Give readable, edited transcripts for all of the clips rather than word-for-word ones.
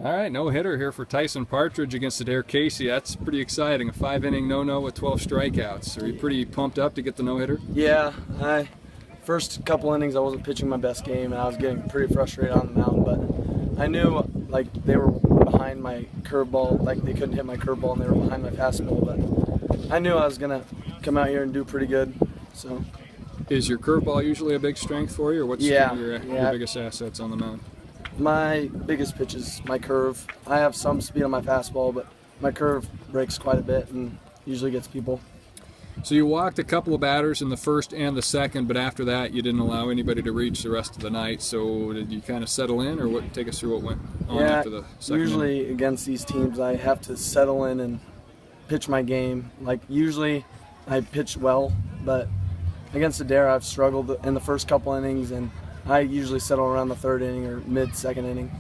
All right, no hitter here for Tyson Partridge against Adair Casey. That's pretty exciting. A 5-inning no-no with 12 strikeouts. Are you pretty pumped up to get the no-hitter? Yeah, first couple innings I wasn't pitching my best game and I was getting pretty frustrated on the mound, but I knew like they were behind my curveball, like they couldn't hit my curveball and they were behind my fastball, but I knew I was gonna come out here and do pretty good. So. Is your curveball usually a big strength for you, or what's your biggest assets on the mound? My biggest pitch is my curve. I have some speed on my fastball, but my curve breaks quite a bit and usually gets people. So you walked a couple of batters in the first and the second, but after that you didn't allow anybody to reach the rest of the night. So did you kind of settle in, or what? Take us through what went on after the second usually inning? Against these teams I have to settle in and pitch my game. Like usually I pitch well, but against Adair I've struggled in the first couple innings, and I usually settle around the third inning or mid-second inning.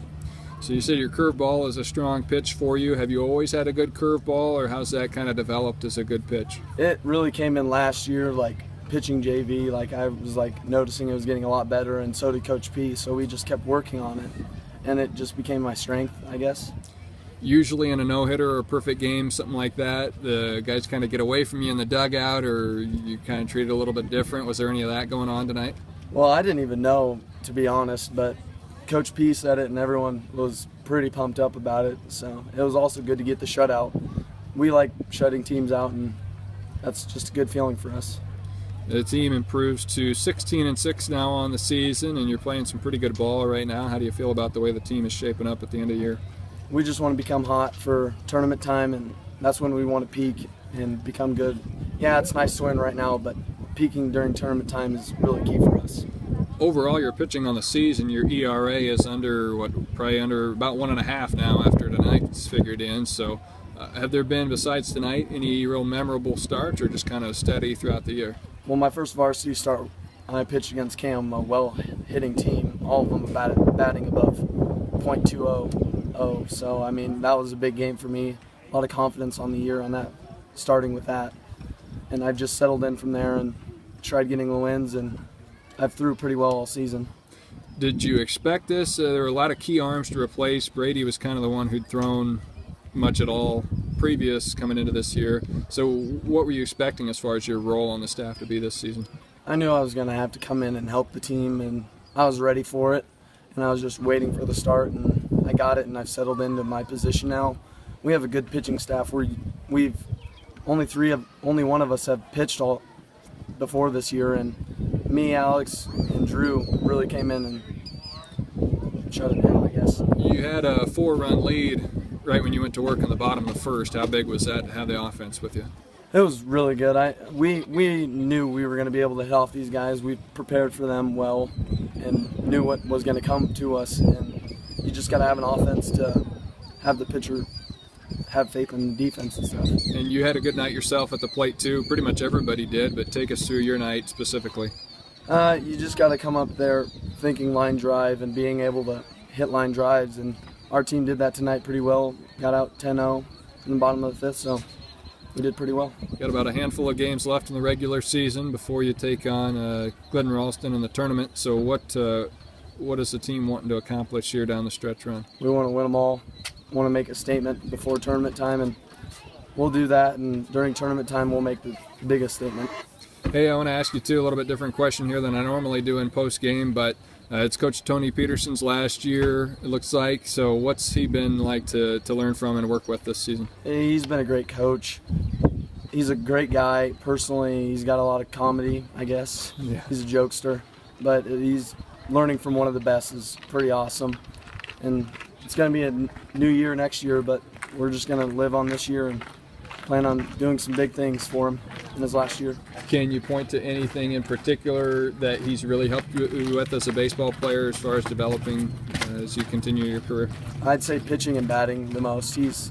So you said your curveball is a strong pitch for you. Have you always had a good curveball, or how's that kind of developed as a good pitch? It really came in last year, like pitching JV. Like I was like noticing it was getting a lot better, and so did Coach P. So we just kept working on it, and it just became my strength, I guess. Usually in a no-hitter or a perfect game, something like that, the guys kind of get away from you in the dugout, or you kind of treat it a little bit different. Was there any of that going on tonight? Well, I didn't even know, to be honest, but Coach P said it and everyone was pretty pumped up about it. So it was also good to get the shutout. We like shutting teams out, and that's just a good feeling for us. The team improves to 16-6 now on the season, and you're playing some pretty good ball right now. How do you feel about the way the team is shaping up at the end of the year? We just want to become hot for tournament time, and that's when we want to peak and become good. Yeah, it's nice to win right now, but peaking during tournament time is really key for us. Overall, you're pitching on the season. Your ERA is probably under about 1.5 now after tonight's figured in. So have there been, besides tonight, any real memorable starts, or just kind of steady throughout the year? Well, my first varsity start, I pitched against Cam, a well-hitting team. All of them batting above .200. So, I mean, that was a big game for me. A lot of confidence on the year on that, starting with that. And I've just settled in from there and tried getting the wins, and I've threw pretty well all season. Did you expect this? There were a lot of key arms to replace. Brady was kind of the one who'd thrown much at all previous coming into this year. So what were you expecting as far as your role on the staff to be this season? I knew I was going to have to come in and help the team, and I was ready for it. And I was just waiting for the start, and I got it, and I've settled into my position now. We have a good pitching staff. We've only one of us have pitched all before this year, and me, Alex, and Drew really came in and shut it down, I guess. You had a 4-run lead right when you went to work in the bottom of the first. How big was that to have the offense with you? It was really good. We knew we were going to be able to hit off these guys. We prepared for them well and knew what was going to come to us. And you just got to have an offense to have the pitcher have faith in the defense and stuff. And you had a good night yourself at the plate too. Pretty much everybody did, but take us through your night specifically. You just got to come up there thinking line drive and being able to hit line drives. And our team did that tonight pretty well. Got out 10-0 in the bottom of the fifth, so we did pretty well. Got about a handful of games left in the regular season before you take on Glidden Ralston in the tournament. So what is the team wanting to accomplish here down the stretch run? We want to win them all. Want to make a statement before tournament time, and we'll do that. And during tournament time, we'll make the biggest statement. Hey, I want to ask you too a little bit different question here than I normally do in post game, but it's Coach Tony Peterson's last year, it looks like. So what's he been like to learn from and work with this season? He's been a great coach. He's a great guy. Personally, he's got a lot of comedy, I guess. Yeah. He's a jokester, but he's learning from one of the best is pretty awesome. And it's going to be a new year next year, but we're just going to live on this year and plan on doing some big things for him in his last year. Can you point to anything in particular that he's really helped you with as a baseball player as far as developing as you continue your career? I'd say pitching and batting the most. He's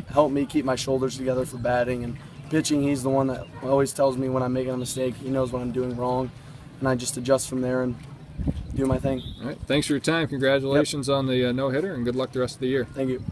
helped me keep my shoulders together for batting, and pitching, he's the one that always tells me when I'm making a mistake. He knows what I'm doing wrong, and I just adjust from there and do my thing. All right. Thanks for your time. Congratulations on the no-hitter, and good luck the rest of the year. Thank you.